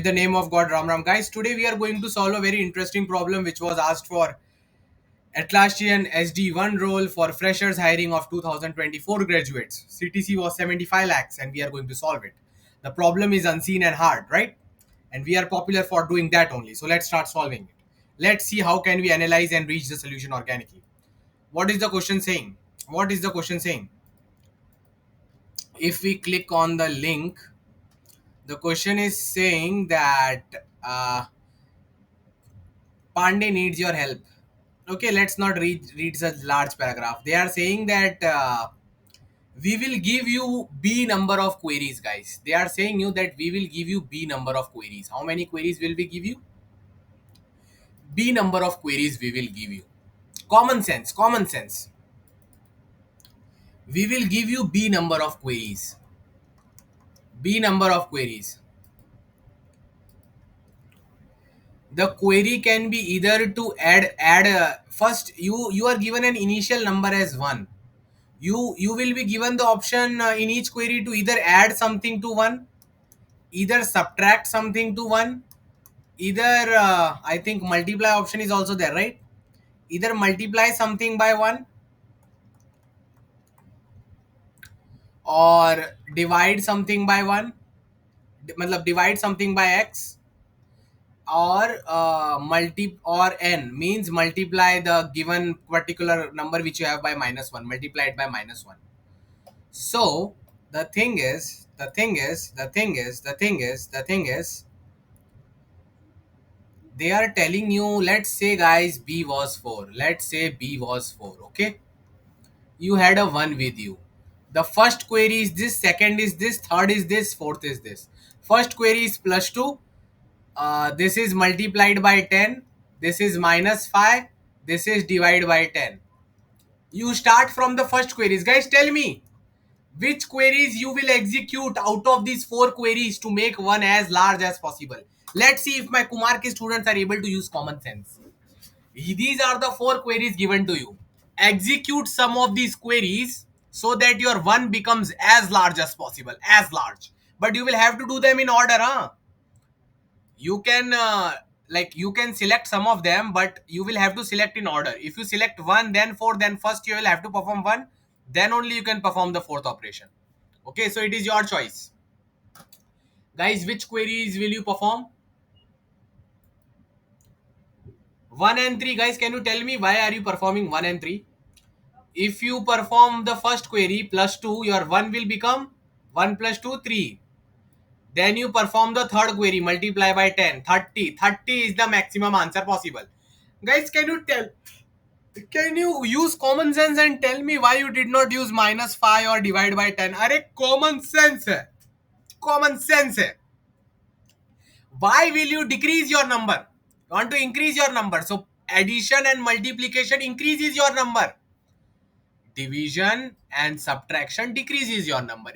the name of God, Ram Ram. Guys, today we are going to solve a very interesting problem which was asked for Atlassian SD1 role for freshers hiring of 2024 graduates. CTC was 75 lakhs and we are going to solve it. The problem is unseen and hard, right? And we are popular for doing that only. So let's start solving it. Let's see how can we analyze and reach the solution organically. What is the question saying? What is the question saying? If we click on the link, the question is saying that Pandey needs your help. Okay, let's not read such large paragraph. They are saying that we will give you B number of queries, guys. They are saying you that we will give you B number of queries. How many queries will we give you? B number of queries we will give you. Common sense, common sense. We will give you B number of queries. B number of queries. The query can be either to add first you are given an initial number as 1. You will be given the option in each query to either add something to 1, either subtract something to 1, either I think multiply option is also there, right? Either multiply something by 1 or divide something by 1, matlab divide something by x, or multi or n means multiply the given particular number which you have by -1, multiply it by -1. So the thing is they are telling you, let's say guys B was 4, let's say B was 4. Okay, you had a 1 with you. The first query is this, second is this, third is this, fourth is this. First query is +2, this is multiplied by 10, this is -5, this is divided by 10. You start from the first queries. Guys, tell me which queries you will execute out of these 4 queries to make one as large as possible. Let's see if my Kumar K students are able to use common sense. These are the 4 queries given to you. Execute some of these queries so that your one becomes as large as possible, as large. But you will have to do them in order, huh? You can you can select some of them, but you will have to select in order. If you select 1 then 4, then first you will have to perform 1, then only you can perform the fourth operation. Okay, so it is your choice. Guys, which queries will you perform? 1 and 3. Guys, can you tell me why are you performing 1 and 3? If you perform the first query +2, your 1 will become 1 plus 2, 3. Then you perform the third query, multiply by 10, 30. 30 is the maximum answer possible. Guys, can you use common sense and tell me why you did not use -5 or divide by 10? Arey, common sense hai. Common sense hai. Why will you decrease your number? You want to increase your number. So addition and multiplication increases your number. Division and subtraction decreases your number.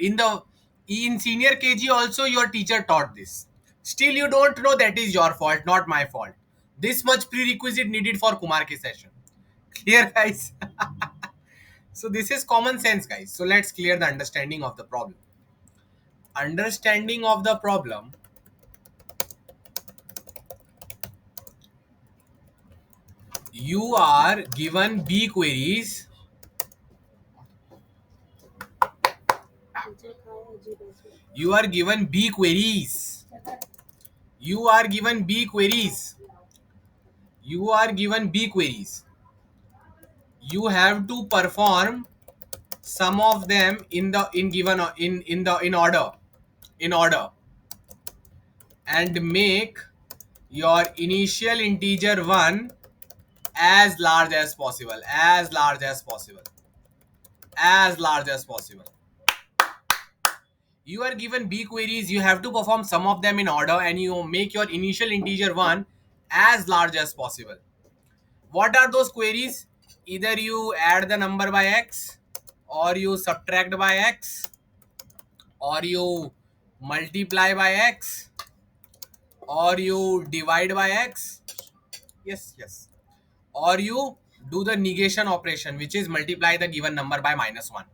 In senior KG also your teacher taught this. Still you don't know, that is your fault, not my fault. This much prerequisite needed for Kumar K session. Clear, guys? So this is common sense, guys. So let's clear the understanding of the problem. Understanding of the problem. You are given B queries. You are given B queries. You are given B queries. You are given B queries. You have to perform some of them in order, and make your initial integer 1 as large as possible, as large as possible, as large as possible. You are given B queries, you have to perform some of them in order, and you make your initial integer 1 as large as possible. What are those queries? Either you add the number by x, or you subtract by x, or you multiply by x, or you divide by x. Yes. Or you do the negation operation, which is multiply the given number by -1.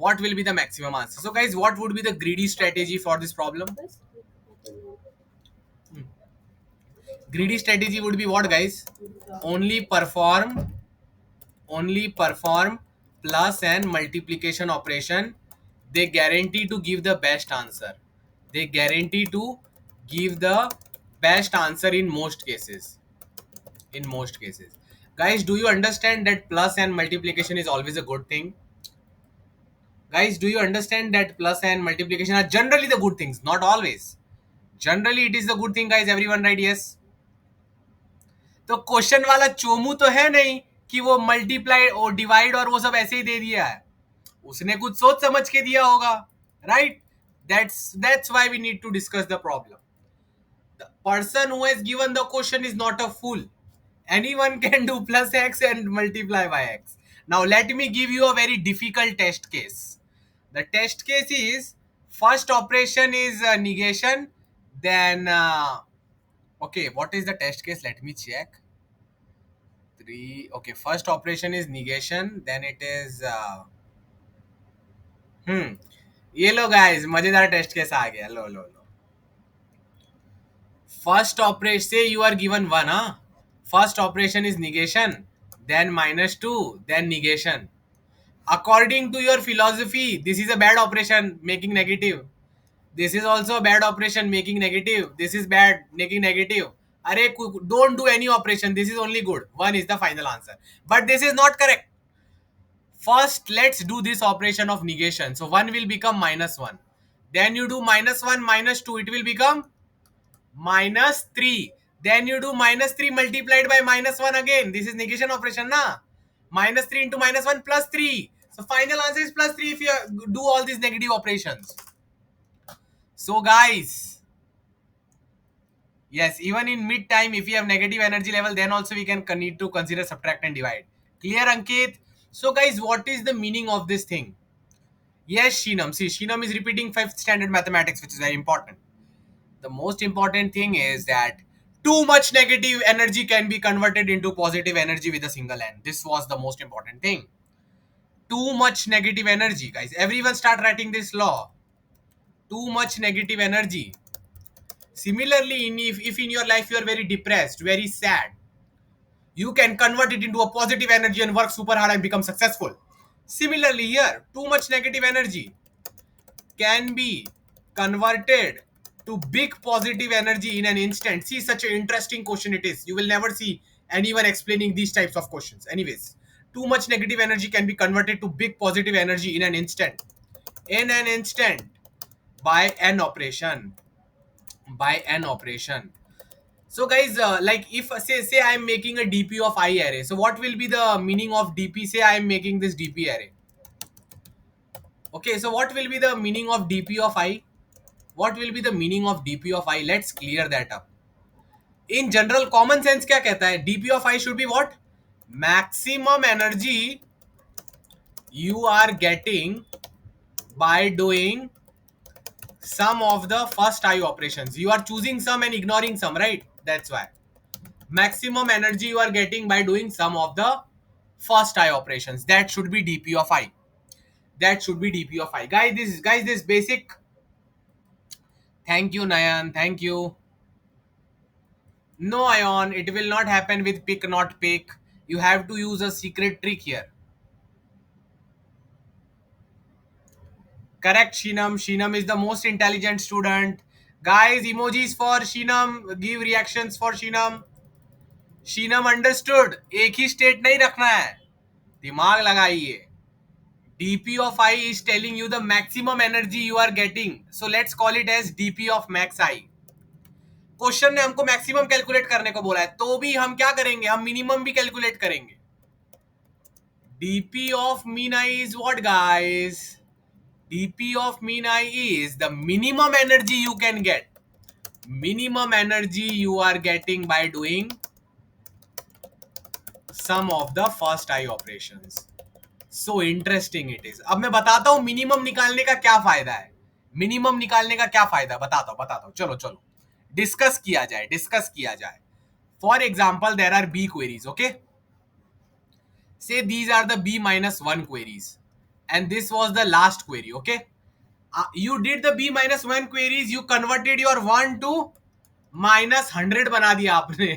What will be the maximum answer? So guys, what would be the greedy strategy for this problem? Greedy strategy would be what, guys? Only perform, only perform plus and multiplication operation. They guarantee to give the best answer. They guarantee to give the best answer in most cases. In most cases. Guys, do you understand that plus and multiplication is always a good thing? Guys, do you understand that plus and multiplication are generally the good things? Not always. Generally, it is the good thing, guys. Everyone, right? Yes. तो question वाला चोमू तो है नहीं कि वो multiply और divide और वो सब ऐसे ही दे दिया है. उसने कुछ सोच समझ के दिया होगा, right? That's why we need to discuss the problem. The person who has given the question is not a fool. Anyone can do plus x and multiply by x. Now let me give you a very difficult test case. The test case is first operation is negation, then okay, what is the test case? Let me check. Three. Okay, first operation is negation, then it is ये लो guys, मजेदार test case आ गया. लो लो लो. First operation, say you are given 1, huh? First operation is negation, then -2, then negation. According to your philosophy, this is a bad operation, making negative. This is also a bad operation, making negative. This is bad, making negative. Arey, don't do any operation. This is only good. 1 is the final answer. But this is not correct. First, let's do this operation of negation. So 1 will become -1. Then you do -1, -2. It will become -3. Then you do -3 multiplied by -1 again. This is negation operation, na? -3 into -1 plus 3. So final answer is plus 3 if you do all these negative operations. So guys, yes, even in mid time, if you have negative energy level, then also we can need to consider subtract and divide. Clear, Ankit? So guys, what is the meaning of this thing? Yes, Shinam. See, Shinam is repeating 5th standard mathematics, which is very important. The most important thing is that too much negative energy can be converted into positive energy with a single end. This was the most important thing. Too much negative energy, guys. Everyone start writing this law. Too much negative energy. Similarly, if in your life you are very depressed, very sad, you can convert it into a positive energy and work super hard and become successful. Similarly, here, too much negative energy can be converted to big positive energy in an instant. See, such an interesting question it is. You will never see anyone explaining these types of questions. Anyways, too much negative energy can be converted to big positive energy in an instant. In an instant, by an operation. By an operation. So guys, like if say I am making a DP of I array. So what will be the meaning of DP? Say I am making this DP array. Okay, so what will be the meaning of DP of I? What will be the meaning of DP of I? Let's clear that up. In general, common sense क्या कहता है? DP of I should be what? Maximum energy you are getting by doing some of the first I operations. You are choosing some and ignoring some, right? That's why. Maximum energy you are getting by doing some of the first I operations. That should be DP of I. That should be DP of I. Guys, this basic. Thank you, Nayan. Thank you. No, Ion, it will not happen with pick, not pick. You have to use a secret trick here. Correct, Shinam. Shinam is the most intelligent student. Guys, emojis for Shinam. Give reactions for Shinam. Shinam understood. एक ही state नहीं रखना है. दिमाग लगाइए. DP of I is telling you the maximum energy you are getting. So let's call it as DP of max I. Question ने हमको maximum calculate करने को बोला है, तो भी हम क्या करेंगे? हम मिनिमम भी कैलकुलेट करेंगे. DP of mean I is what, guys? DP of mean I is the minimum energy you can get. Minimum energy you are getting by doing some of the first I operations. So interesting it is. अब मैं बताता हूं minimum निकालने का क्या फायदा है. Minimum निकालने का क्या फायदा, बताता हूं. चलो चलो डिस्कस किया जाए. For example, there are B queries. Okay, say these are the b minus 1 queries and this was the last query. Okay, you did the b minus 1 queries, you converted your 1 to -100 बना दिया आपने.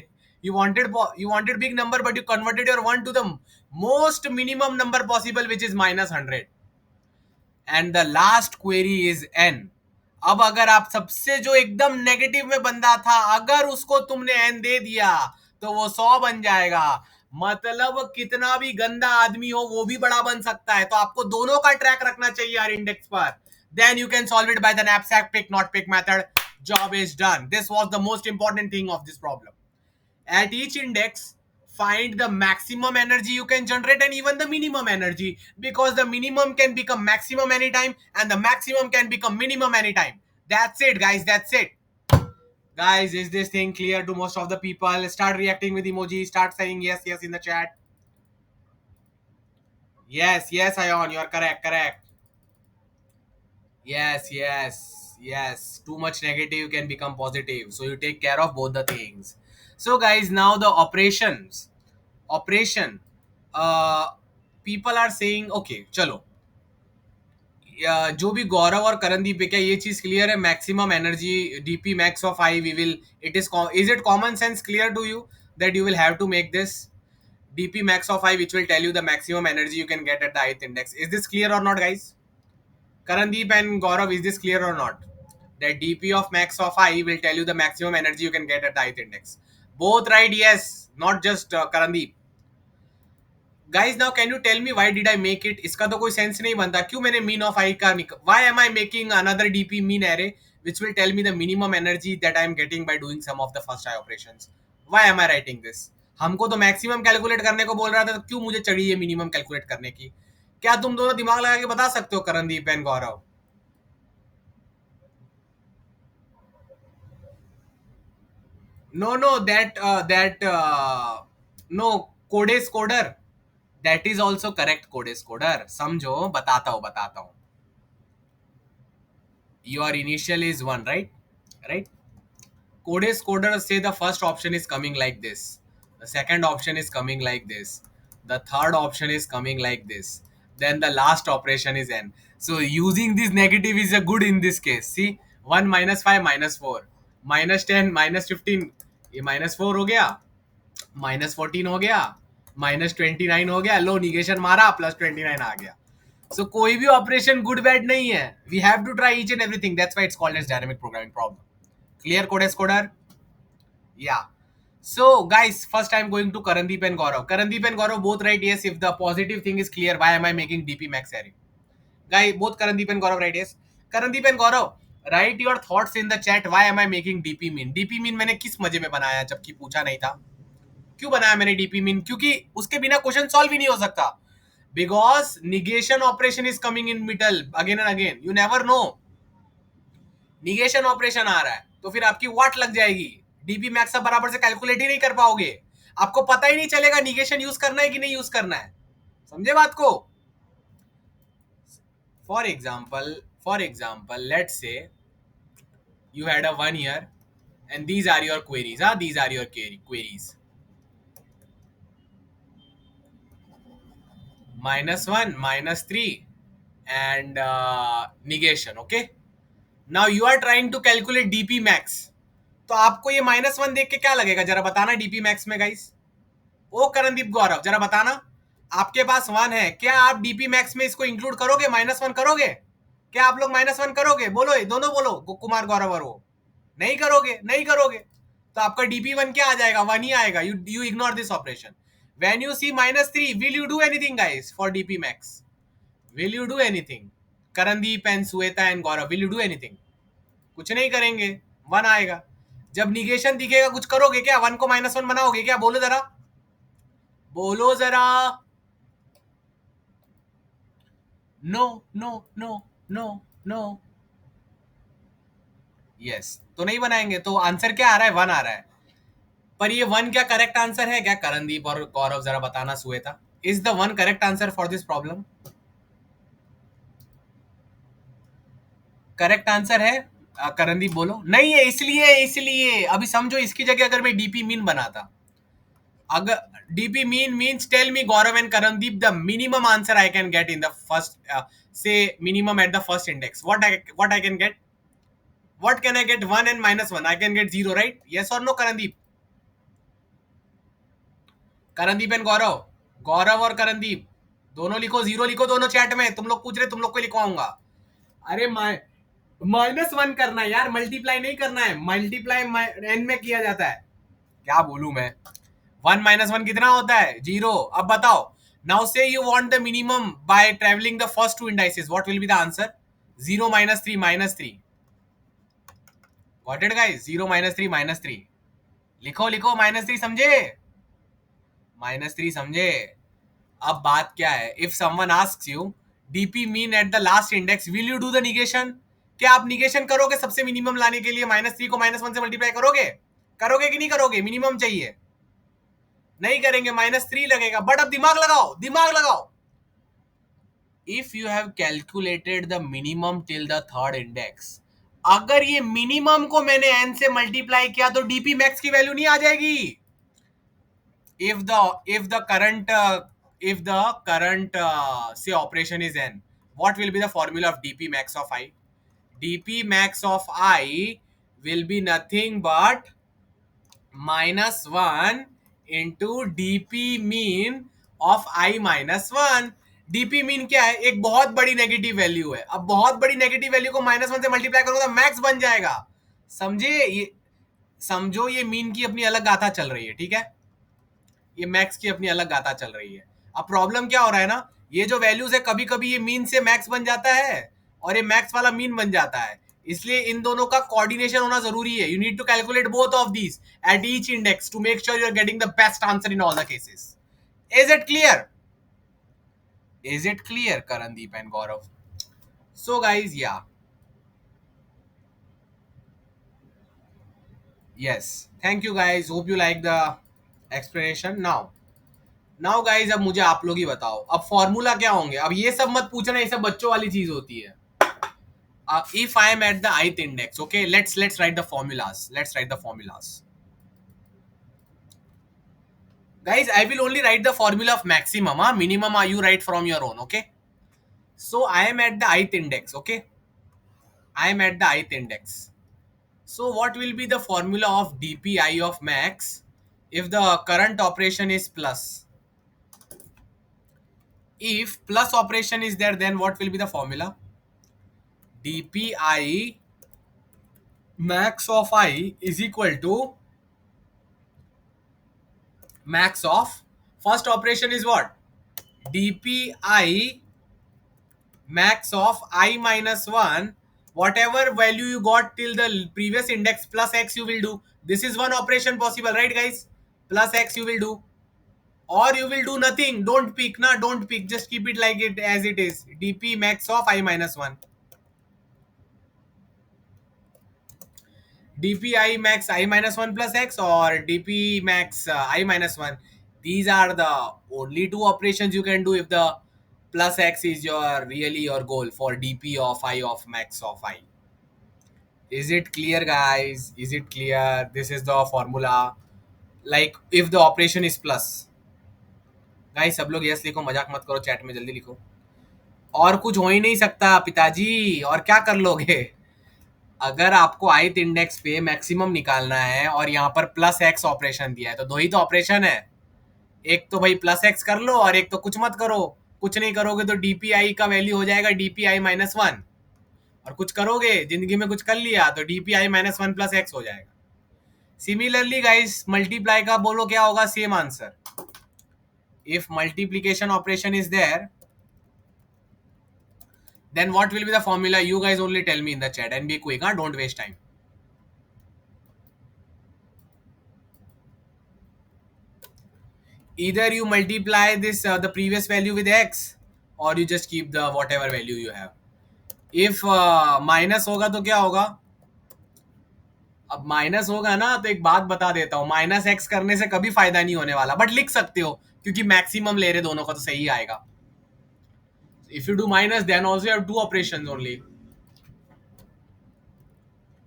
You wanted big number, but you converted your 1 to the most minimum number possible, which is -100. And the last query is an. अब अगर आप सबसे जो एकदम negative में बंदा था, अगर उसको तुमने एन दे दिया तो वो 100 बन जाएगा. मतलब कितना भी गंदा आदमी हो वो भी बड़ा बन सकता है. तो आपको दोनों का ट्रैक रखना चाहिए हर इंडेक्स पर. Then you can solve it by the knapsack pick not pick method. Job is done. This was the most important thing of this problem. At each index, find the maximum energy you can generate and even the minimum energy, because the minimum can become maximum anytime and the maximum can become minimum anytime. That's it, guys. That's it. Guys, is this thing clear to most of the people? Start reacting with emoji. Start saying yes, yes in the chat. Yes, yes, Ayon, you are correct, correct. Yes, yes, yes. Too much negative can become positive. So you take care of both the things. So, guys, now the operation. uh, People are saying okay, चलो. जो भी गौरव और करणदीप पे, क्या ये चीज clear है? Maximum energy DP max of I we will, is it common sense clear to you that you will have to make this dp max of I, which will tell you the maximum energy you can get at the ith index? Is this clear or not, guys? Karandeep and Gaurav, is this clear or not? That dp of max of I will tell you the maximum energy you can get at the ith index. Both right? Yes, not just Karandeep. Guys now can you tell me why did I make it? इसका तो कोई sense नहीं बनता. क्यों मैंने mean of आई का why am I making another DP mean array which will tell me the minimum energy that I am getting by doing some of the first eye operations? Why am I writing this? हमको तो maximum calculate करने को बोल रहा था, तो क्यों मुझे चढ़ी है मिनिमम कैलकुलेट करने की? क्या तुम दोनों दिमाग लगा के बता सकते हो, Karandeep and Gaurav? No, that no, कोडेस कोडर, दैट इज ऑल्सो करेक्ट. कोडेस कोडर समझो, बताता हूँ. Your initial is 1, right? Right? Codes coder say the first option is coming like this. The second option is coming like this. The third option is coming like this. Then the last operation is n. So using this negative is a good in this case. See, 1 minus 5 minus 4 minus 10 minus 15. ये minus 4 हो गया, minus 14 हो गया, minus 29 हो गया. लो negation मारा, plus 29 आ गया. So कोई भी ऑपरेशन गुड बैड नहीं है. We have to try each and everything. That's why it's called as dynamic programming problem. Clear, Codes Coder? Yeah. So guys, first I'm going to Karandeep and Gaurav. Karandeep and Gaurav both right yes. If the positive thing is clear, why am I making DP max array? Guys, both Karandeep and Gaurav right yes. Karandeep and Gaurav, write your thoughts in the chat. Why am I making DP mean? DP mean मैंने किस मजे में बनाया जबकि पूछा नहीं था? क्यों बनाया मैंने DP mean? क्योंकि उसके बिना क्वेश्चन सॉल्व ही नहीं हो सकता. Because negation operation is coming in middle again and again. You never know. Negation operation आ रहा है तो फिर आपकी वाट लग जाएगी. डीपी मैक्स आप बराबर से कैलकुलेट ही नहीं कर पाओगे. आपको पता ही नहीं चलेगा निगेशन यूज करना है कि नहीं यूज करना है. समझे बात को? For example let's say you had a 1 year and these are your queries. These are your queries. -1, -3 and negation. Okay, now you are trying to calculate dp max. तो आपको ये -1 देख के क्या लगेगा, जरा बताना डीपी मैक्स में गाइस. ओ करणदीप गौरव, जरा बताना. आपके पास 1 है, क्या आप डीपी मैक्स में इसको इंक्लूड करोगे? -1 करोगे? क्या आप लोग -1 करोगे? बोलो, ये दोनों बोलो, कुमार गौरव और वो. नहीं करोगे? नहीं करोगे तो आपका डीपी1 क्या आ जाएगा? 1 ही आएगा. You ignore this operation. When you see -3, will you do anything guys for DP max? Will you do anything? Karandeep and Shweta and Gaurav, will you do anything? कुछ नहीं करेंगे. 1 आएगा. जब निगेशन दिखेगा कुछ करोगे क्या? 1 को -1 बनाओगे क्या? बोलो जरा, बोलो जरा. No no no no no. Yes, तो नहीं बनाएंगे. तो आंसर क्या आ रहा है? 1 आ रहा है. पर ये 1 क्या करेक्ट आंसर है क्या? करणदीप और गौरव जरा बताना. Shweta, is the 1 correct answer for this problem? Correct answer है? करणदीप बोलो. नहीं है, इसलिए अभी समझो, इसकी जगह अगर मैं डीपी मीन बनाता, अगर dp means tell me Gaurav and Karandeep the minimum answer I can get in the first say minimum at the first index, what I can get? What can I get? 1 and minus 1. I can get 0, right? Yes or no, Karandeep? Karandeep and Gaurav. Gaurav और Karandeep. दोनों लिखो, 0 लिखो दोनों chat में. तुम लोग पूछ रहे, तुम लोग को लिखवाऊंगा. अरे -1 करना है यार, मल्टीप्लाई नहीं करना है. मल्टीप्लाई n में किया जाता है. क्या बोलूं मैं. 1 minus 1 कितना होता है? 0. अब बताओ. Now say you want the minimum by traveling the first two indices. What will be the answer? 0 minus 3 minus 3. Got it guys? 0 minus 3 minus 3. लिखो लिखो -3 समझे? -3 समझे? अब बात क्या है? If someone asks you DP mean at the last index, will you do the negation? क्या आप निगेशन करोगे सबसे मिनिमम लाने के लिए? -3 को -1 से मल्टीप्लाई करोगे? करोगे कि नहीं करोगे? मिनिमम चाहिए. नहीं करेंगे, -3 लगेगा. बट अब दिमाग लगाओ, दिमाग लगाओ. If you have calculated the minimum till the third index, अगर ये मिनिमम को मैंने n से मल्टीप्लाई किया तो डीपी मैक्स की वैल्यू नहीं आ जाएगी. If the current say operation is n, what will be the formula of dp max of I? Dp max of I will be nothing but -1 into dp mean of I -1. DP mean क्या है? एक बहुत बड़ी negative value है. अब बहुत बड़ी negative value को -1 से मल्टीप्लाई करोगे तो मैक्स बन जाएगा. समझे? ये समझो, ये मीन की अपनी अलग गाथा चल रही है. ठीक है, ये मैक्स की अपनी अलग गाथा चल रही है. अब प्रॉब्लम क्या हो रहा है ना, ये जो वैल्यूज है कभी कभी ये मीन से मैक्स बन जाता है और ये मैक्स वाला मीन बन जाता है. इसलिए इन दोनों का कोऑर्डिनेशन होना जरूरी है. You need to calculate both of these at each index to make sure you are getting the best answer in all the cases. Is it clear? Is it clear, Karandeep and Gaurav? So guys, yeah. Yes. Thank you guys. Hope you like the explanation. Now guys, अब मुझे आप लोग ही बताओ, अब formula क्या होंगे? अब ये सब मत पूछना, ये सब बच्चों वाली चीज होती है. If I am at the ith index, okay, let's write the formulas. Let's write the formulas. Guys, I will only write the formula of maximum. Minimum you write from your own, okay? So I am at the ith index, okay? I am at the ith index. So what will be the formula of dpi of max if the current operation is plus? If plus operation is there, then what will be the formula? dpi max of I is equal to max of first operation is what? dpi max of I minus 1, whatever value you got till the previous index plus x you will do. This is one operation possible, right guys? Plus x you will do, or you will do nothing. Don't pick, don't pick, just keep it like it as it is. dp max of I minus 1, dpi max I minus 1 plus x, or dp max I minus 1. These are the only two operations you can do if the plus x is really your goal for dp of I of max of I. Is it clear guys? Is it clear? This is the formula. Like if the operation is plus. Guys सब लोग yes लिखो, मजाक मत करो, chat में जल्दी लिखो. और कुछ हो ही नहीं सकता पिताजी, और क्या कर लोगे? अगर आपको ith इंडेक्स पे मैक्सिमम निकालना है और यहाँ पर प्लस एक्स ऑपरेशन दिया है तो दो ही तो ऑपरेशन है. एक तो भाई प्लस एक्स कर लो और एक तो कुछ मत करो. कुछ नहीं करोगे तो डीपीआई का वैल्यू हो जाएगा डीपीआई -1, और कुछ करोगे जिंदगी में कुछ कर लिया तो डीपीआई -1 प्लस एक्स हो जाएगा. सिमिलरली गाइस मल्टीप्लाई का बोलो क्या होगा? Same answer. If multiplication operation is there, then what will be the formula? You guys only tell me in the chat and be quick, don't waste time. Either you multiply this the previous value with x, or you just keep the whatever value you have. If minus होगा तो क्या होगा? अब minus होगा ना तो एक बात बता देता हूँ, माइनस एक्स करने से कभी फायदा नहीं होने वाला, बट लिख सकते हो क्योंकि मैक्सिमम ले रहे दोनों का तो सही आएगा. If you do minus, then also you have two operations only.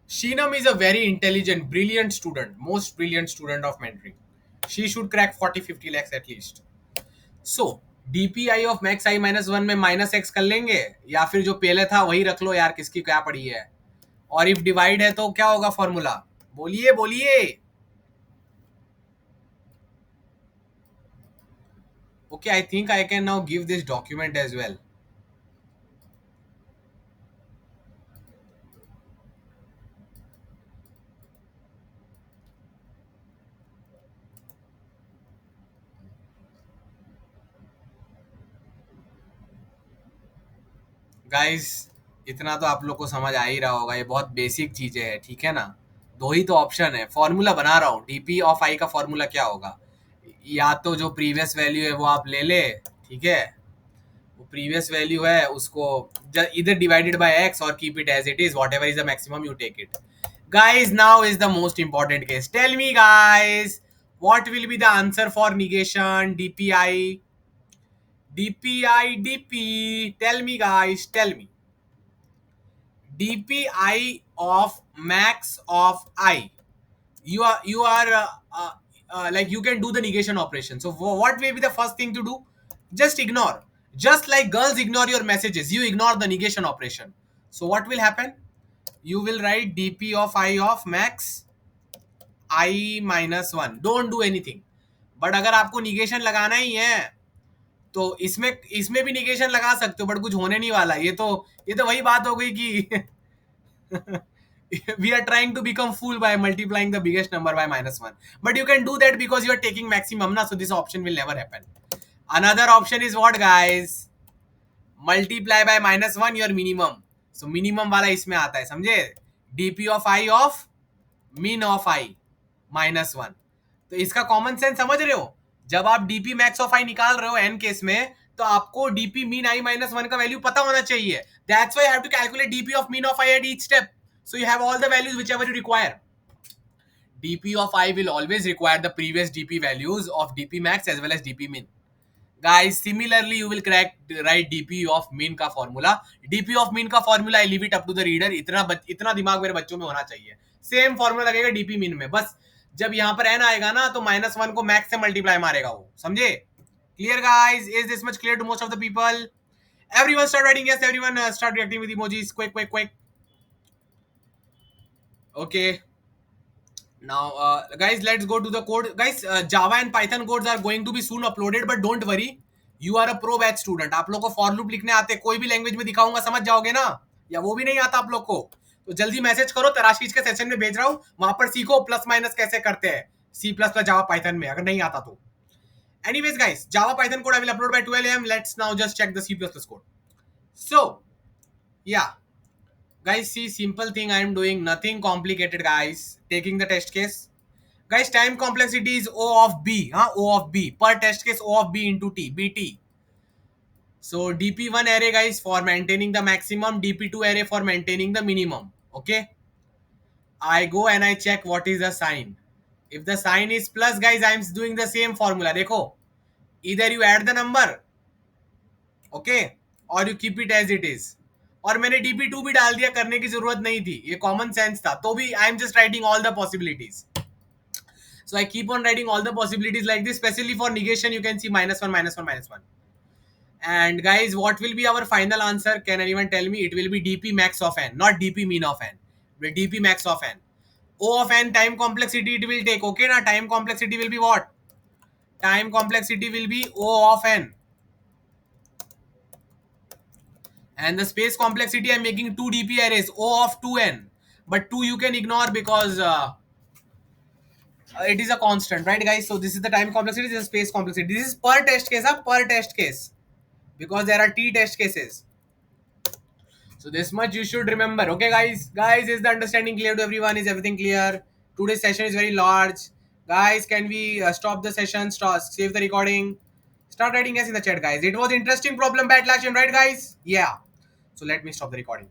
Sheenam is a very intelligent, brilliant student, most brilliant student of mentoring. She should crack 40-50 lakhs at least. So, DPI of max I minus 1 में minus x कर लेंगे, या फिर जो पहले था वही रख लो यार, किसकी क्या पड़ी है. और इफ डिवाइड है तो क्या होगा फॉर्मूला? बोलिए बोलिए. Okay, I think I can now give this document as well. Guys, इतना तो आप लोग को समझ आ ही रहा होगा, ये बहुत बेसिक चीजें हैं, ठीक है ना. दो ही तो ऑप्शन है, फॉर्मूला बना रहा हूँ. डीपी ऑफ आई का फॉर्मूला क्या होगा? या तो जो प्रीवियस वैल्यू है वो आप ले ले, ठीक है. वो प्रीवियस वैल्यू है उसको इधर डिवाइडेड बाय एक्स और keep it as it is, whatever is the maximum you take it. Guys, now is the most important case. Tell me guys, what will be the answer for negation? DPI, DPI, DP. Tell me, guys. Tell me. DPI of max of I. You are like you can do the negation operation. So what will be the first thing to do? Just ignore. Just like girls ignore your messages, you ignore the negation operation. So what will happen? You will write DP of I of max I minus 1. Don't do anything. But अगर आपको negation लगाना ही है तो इसमें इसमें भी negation लगा सकते हो, बट कुछ होने नहीं वाला. ये तो वही बात हो गई कि we are trying to become fool by multiplying the biggest number by -1, but you can do that because you are taking maximum na, so this option will never happen. Another option is what guys? Multiply by -1 your minimum. So minimum वाला इसमें आता है, समझे? dp of I of min of I -1. तो इसका common sense समझ रहे हो? जब आप डीपी मैक्स ऑफ आई निकाल रहे हो एन केस में, तो आपको डीपी मीन आई -1 का वैल्यू पता होना चाहिए. That's why you have to calculate DP of mean of I at each step. So you have all the values whichever you require. dp of I will always require the previous dp values of dp max as well as dp min. Guys, similarly you will write dp of mean का formula. dp of mean का formula I leave it up to the reader. इतना दिमाग मेरे बच्चों में होना चाहिए. Same formula लगेगा dp min में, बस जब यहाँ पर n आएगा ना तो -1 को मैक्स से मल्टीप्लाई मारेगा वो, समझे? Clear guys? Is this much clear to most of the people? Everyone start writing yes. Everyone start reacting with emojis. Quick, quick, quick. Okay. Now, guys, let's go to the code. Guys, Java and Python codes are going to be soon uploaded, but don't worry. You are a pro batch student. आप लोग को for loop लिखने आते, कोई भी language में दिखाऊंगा समझ जाओगे ना? या वो भी नहीं आता आप लोग को? तो जल्दी मैसेज करो, तराशीज के सेशन में भेज रहा हूँ, वहां पर सीखो प्लस माइनस कैसे करते हैं C plus plus Java Python में, अगर नहीं आता तो. Anyways, guys, Java Python code I will upload by 12 a.m. Let's now just check the C++ code. So, yeah. Guys, see, simple thing I am doing, nothing complicated, guys. Taking the test case. Guys, time complexity is O of B. O of B. Per test case, O of B into T. BT. So, DP1 array, guys, for maintaining the maximum. DP2 array for maintaining the minimum. Okay. I go and I check what is the sign. If the sign is plus, guys, I am doing the same formula. देखो. Either you add the number. Okay. Or you keep it as it is. और मैंने dp2 भी डाल दिया, करने की जरूरत नहीं थी, ये कॉमन सेंस था. तो भी I am just writing all the possibilities. So I keep on writing all the possibilities like this, especially for negation. You can see -1, -1, -1. And guys, what will be our final answer? Can anyone tell me? It will be dp max of n, not dp mean of n. With dp max of n. O of n time complexity it will take. Okay, na? Time complexity will be what? Time complexity will be O of n. And the space complexity I'm making 2 dp arrays, O of 2n. But 2 you can ignore because it is a constant, right guys? So this is the time complexity, this is space complexity. This is per test case, per test case, because there are t test cases. So this much you should remember. Okay guys, is the understanding clear to everyone? Is everything clear? Today's session is very large. Guys, can we stop the session, save the recording, start writing yes in the chat, guys. It was interesting problem, bad action, right guys? Yeah. So let me stop the recording.